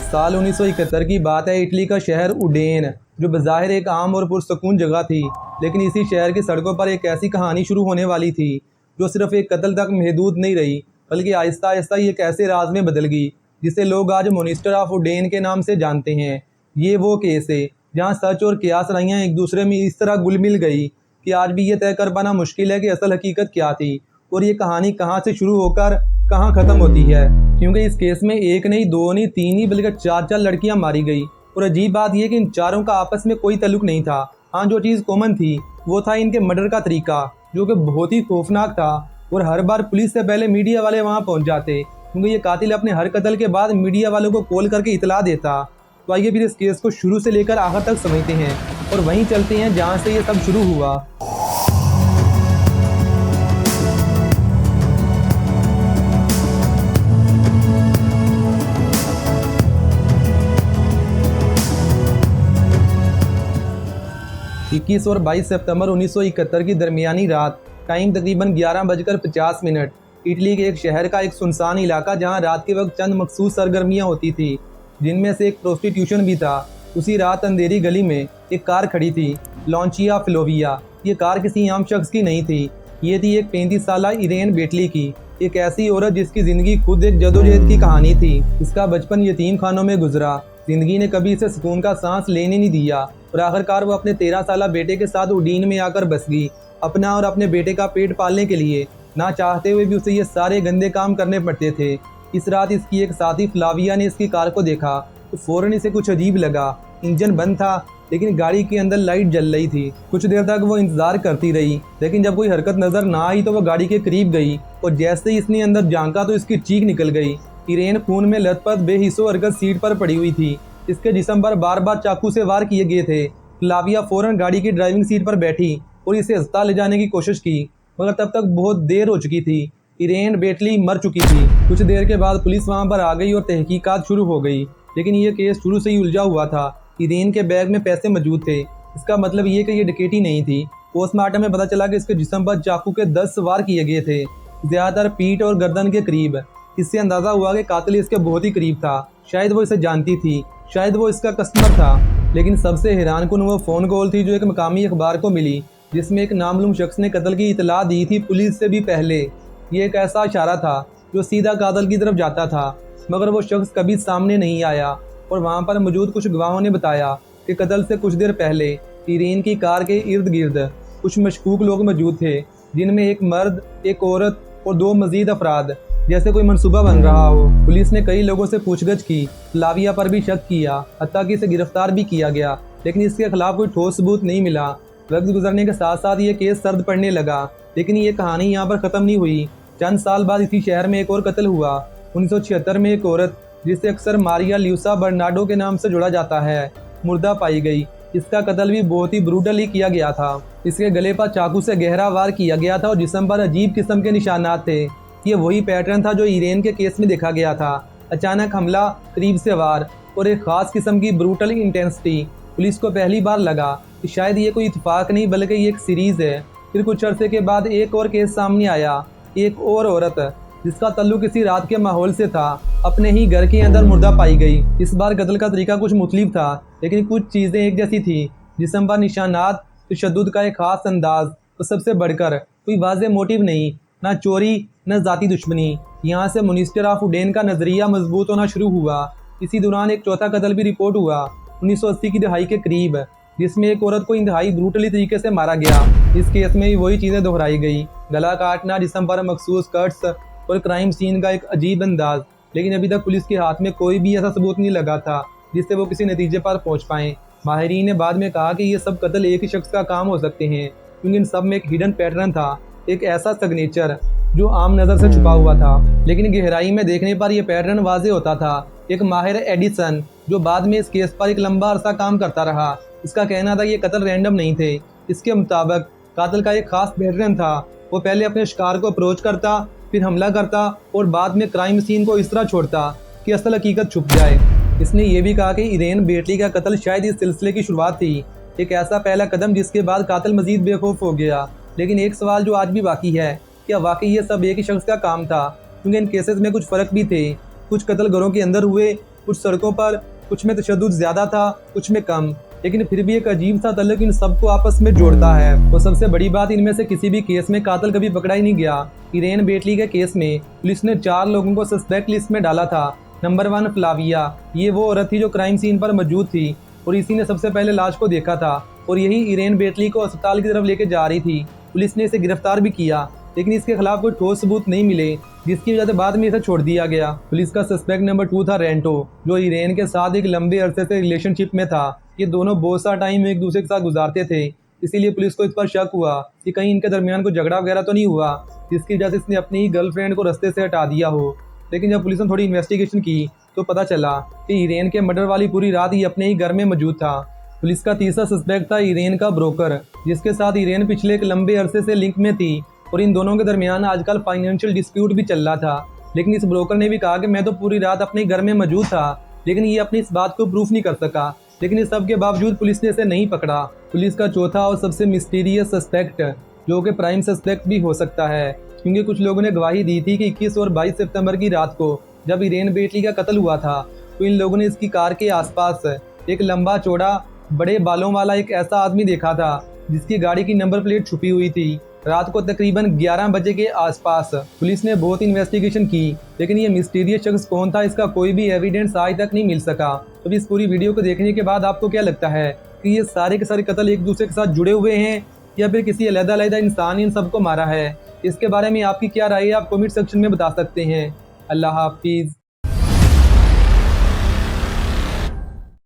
साल 1971 की बात है। इटली का शहर उडेन, जो बज़ाहिर एक आम और पुरसकून जगह थी, लेकिन इसी शहर की सड़कों पर एक ऐसी कहानी शुरू होने वाली थी जो सिर्फ एक कत्ल तक महदूद नहीं रही, बल्कि आहिस्ता आहिस्ता ये एक ऐसे राज में बदल गई जिसे लोग आज मॉन्स्टर ऑफ उडेन के नाम से जानते हैं। ये वो केस है जहाँ सच और कियास राइयाँ एक दूसरे में इस तरह घुल मिल गई कि आज भी ये तय कर पाना मुश्किल है कि असल हकीकत क्या थी और ये कहानी कहाँ से शुरू होकर कहाँ ख़त्म होती है। क्योंकि इस केस में एक नहीं, दो नहीं, तीन ही, बल्कि चार चार लड़कियां मारी गई। और अजीब बात यह कि इन चारों का आपस में कोई ताल्लुक नहीं था। हाँ, जो चीज़ कॉमन थी वो था इनके मर्डर का तरीका, जो कि बहुत ही खौफनाक था। और हर बार पुलिस से पहले मीडिया वाले वहाँ पहुँच जाते, क्योंकि ये कातिल अपने हर कत्ल के बाद मीडिया वालों को कॉल करके इतला देता। तो आइए फिर इस केस को शुरू से लेकर आखिर तक समझते हैं और वहीं चलते हैं जहाँ से ये सब शुरू हुआ। इक्कीस और 22 सितंबर 1971 की दरमियानी रात, टाइम तकरीबन 11:50। इटली के एक शहर का एक सुनसान इलाका, जहां रात के वक्त चंद मखसूस सरगर्मियां होती थी, जिनमें से एक प्रोस्टिट्यूशन भी था। उसी रात अंधेरी गली में एक कार खड़ी थी, लॉन्चिया फ्लोविया। ये कार किसी आम शख्स की नहीं थी, ये थी एक 35 साल इरेन बेटली की, एक ऐसी औरत जिसकी ज़िंदगी खुद एक जदोजहद की कहानी थी। इसका बचपन यतीम खानों में गुजरा, ज़िंदगी ने कभी इसे सुकून का सांस लेने नहीं दिया और आखिरकार वो अपने 13 साल बेटे के साथ उडीन में आकर बस गई, अपना और अपने बेटे का पेट पालने के लिए। ना चाहते हुए भी उसे ये सारे गंदे काम करने पड़ते थे। इस रात इसकी एक साथी फ्लाविया ने इसकी कार को देखा तो फ़ौरन इसे कुछ अजीब लगा। इंजन बंद था, लेकिन गाड़ी के अंदर लाइट जल रही थी। कुछ देर तक वो इंतजार करती रही, लेकिन जब कोई हरकत नजर ना आई तो वो गाड़ी के करीब गई और जैसे ही इसने अंदर झांका तो इसकी चीख निकल गई। इरेन खून में लथपथ बेहिस्सो हरकत सीट पर पड़ी हुई थी। इसके जिस्म पर बार बार चाकू से वार किए गए थे। फ्लाविया फौरन गाड़ी की ड्राइविंग सीट पर बैठी और इसे अस्पताल ले जाने की कोशिश की, मगर तब तक बहुत देर हो चुकी थी। इरेन बेटली मर चुकी थी। कुछ देर के बाद पुलिस वहां पर आ गई और तहकीकात शुरू हो गई, लेकिन ये केस शुरू से ही उलझा हुआ था। इरेन के बैग में पैसे मौजूद थे, इसका मतलब ये कि ये डकैती नहीं थी। पोस्टमार्टम में पता चला कि इसके जिस्म पर चाकू के 10 वार किए गए थे, ज़्यादातर पीठ और गर्दन के करीब। इससे अंदाज़ा हुआ कि कातिल इसके बहुत ही करीब था। शायद वो इसे जानती थी, शायद वो इसका कस्टमर था। लेकिन सबसे हैरानकुन वो फ़ोन कॉल थी जो एक मकामी अखबार को मिली, जिसमें एक नामालूम शख्स ने कत्ल की इतला दी थी पुलिस से भी पहले। ये एक ऐसा इशारा था जो सीधा कातिल की तरफ जाता था, मगर वो शख्स कभी सामने नहीं आया। और वहाँ पर मौजूद कुछ गवाहों ने बताया कि कत्ल से कुछ देर पहले इरेन की कार के इर्द गिर्द कुछ मशकूक लोग मौजूद थे, जिनमें एक मर्द, एक औरत और 2 मजीद अफराद, जैसे कोई मंसूबा बन रहा हो। पुलिस ने कई लोगों से पूछगछ की, फ्लाविया पर भी शक किया, हत्ता कि इसे गिरफ्तार भी किया गया, लेकिन इसके खिलाफ कोई ठोस सबूत नहीं मिला। वक्त गुजरने के साथ साथ ये केस सर्द पड़ने लगा, लेकिन ये कहानी यहाँ पर ख़त्म नहीं हुई। चंद साल बाद इसी शहर में एक और कत्ल हुआ। 1976 में एक औरत, जिसे अक्सर मारिया ल्यूसा बर्नाडो के नाम से जोड़ा जाता है, मुर्दा पाई गई। इसका कत्ल भी बहुत ही ब्रूटली किया गया था। इसके गले पर चाकू से गहरा वार किया गया था और जिस्म पर अजीब किस्म के निशानात थे। ये वही पैटर्न था जो इरेन के केस में देखा गया था। अचानक हमला, करीब से वार और एक ख़ास किस्म की ब्रूटल इंटेंसिटी। पुलिस को पहली बार लगा कि शायद ये कोई इत्तेफाक नहीं, बल्कि ये एक सीरीज़ है। फिर कुछ अरसे के बाद एक और केस सामने आया। एक और औरत, जिसका तल्लुक किसी रात के माहौल से था, अपने ही घर के अंदर मुर्दा पाई गई। इस बार कत्ल का तरीका कुछ मुख्तलिफ था, लेकिन कुछ चीज़ें एक जैसी थी। जिस्म पर निशानात, तशद्दुद का एक ख़ास अंदाज और सबसे बढ़कर कोई वाज़ेह मोटिव नहीं, ना चोरी न ज़ाती दुश्मनी। यहाँ से मॉन्स्टर ऑफ उडेन का नज़रिया मजबूत होना शुरू हुआ। इसी दौरान एक चौथा कत्ल भी रिपोर्ट हुआ 1980 की दहाई के करीब, जिसमें एक औरत को इंतहाई ब्रूटली तरीके से मारा गया। इस केस में भी वही चीज़ें दोहराई गई, गला काटना, जिस्म पर मखसूस कट्स और क्राइम सीन का एक अजीब अंदाज। लेकिन अभी तक पुलिस के हाथ में कोई भी ऐसा सबूत नहीं लगा था जिससे वो किसी नतीजे पर पहुँच पाएँ। माहिरीन ने बाद में कहा कि ये सब कत्ल एक ही शख्स का काम हो सकते हैं, क्योंकि इन सब में एक हिडन पैटर्न था, एक ऐसा सिग्नेचर जो आम नज़र से छुपा हुआ था, लेकिन गहराई में देखने पर यह पैटर्न वाज़ेह होता था। एक माहिर एडिसन, जो बाद में इस केस पर एक लंबा अरसा काम करता रहा, इसका कहना था ये कत्ल रैंडम नहीं थे। इसके मुताबिक कातिल का एक खास पैटर्न था। वो पहले अपने शिकार को अप्रोच करता, फिर हमला करता और बाद में क्राइम सीन को इस तरह छोड़ता कि असल हकीकत छुप जाए। इसने ये भी कहा कि इरेन बेटली का कत्ल शायद इस सिलसिले की शुरुआत थी, एक ऐसा पहला कदम जिसके बाद कातिल मजीद बेखौफ हो गया। लेकिन एक सवाल जो आज भी बाकी है, क्या वाकई ये सब एक ही शख्स का काम था? क्योंकि इन केसेस में कुछ फ़र्क भी थे। कुछ कत्ल घरों के अंदर हुए, कुछ सड़कों पर कुछ में तशद्दुद ज़्यादा था, कुछ में कम, लेकिन फिर भी एक अजीब सा तल्लुक इन सबको आपस में जोड़ता है। तो सबसे बड़ी बात, इनमें से किसी भी केस में कातिल कभी पकड़ा ही नहीं गया। इरेन बेटली के केस में पुलिस ने 4 लोगों को सस्पेक्ट लिस्ट में डाला था। नंबर 1 फ्लाविया, ये वो औरत थी जो क्राइम सीन पर मौजूद थी और इसी ने सबसे पहले लाश को देखा था और यही इरेन बेटली को अस्पताल की तरफ लेके जा रही थी। पुलिस ने इसे गिरफ्तार भी किया, लेकिन इसके खिलाफ कोई ठोस सबूत नहीं मिले, जिसकी वजह से बाद में इसे छोड़ दिया गया। पुलिस का सस्पेक्ट नंबर 2 था रेंटो, जो इरेन के साथ एक लंबे अरसे से रिलेशनशिप में था। ये दोनों बहुत सा टाइम एक दूसरे के साथ गुजारते थे, इसीलिए पुलिस को इस पर शक हुआ कि कहीं इनके दरमियान कोई झगड़ा वगैरह तो नहीं हुआ, जिसकी वजह से इसने अपनी ही गर्लफ्रेंड को रास्ते से हटा दिया हो। लेकिन जब पुलिस ने थोड़ी इन्वेस्टिगेशन की तो पता चला कि इरेन के मर्डर वाली पूरी रात ही अपने ही घर में मौजूद था। पुलिस का तीसरा सस्पेक्ट था इरेन का ब्रोकर, जिसके साथ इरेन पिछले एक लंबे अरसे से लिंक में थी और इन दोनों के दरमियान आजकल फाइनेंशियल डिस्प्यूट भी चल रहा था। लेकिन इस ब्रोकर ने भी कहा कि मैं तो पूरी रात अपने घर में मौजूद था, लेकिन ये अपनी इस बात को प्रूफ नहीं कर सका। लेकिन इस सब के बावजूद पुलिस ने इसे नहीं पकड़ा। पुलिस का चौथा और सबसे मिस्टीरियस सस्पेक्ट, जो कि प्राइम सस्पेक्ट भी हो सकता है, क्योंकि कुछ लोगों ने गवाही दी थी कि 21 और 22 सितंबर की रात को जब इरेन बेटली का कत्ल हुआ था तो इन लोगों ने इसकी कार के आसपास एक लंबा चौड़ा बड़े बालों वाला एक ऐसा आदमी देखा था जिसकी गाड़ी की नंबर प्लेट छुपी हुई थी। रात को तकरीबन 11 बजे के आसपास पुलिस ने बहुत इन्वेस्टिगेशन की, लेकिन ये मिस्टीरियस शख्स कौन था इसका कोई भी एविडेंस आज तक नहीं मिल सका। तो इस पूरी वीडियो को देखने के बाद आपको क्या लगता है कि ये सारे के सारे कत्ल एक दूसरे के साथ जुड़े हुए हैं या फिर किसी अलग-अलग इंसान इन सबको मारा है? इसके बारे में आपकी क्या राय है, आप कमेंट सेक्शन में बता सकते हैं। अल्लाह हाफिज़।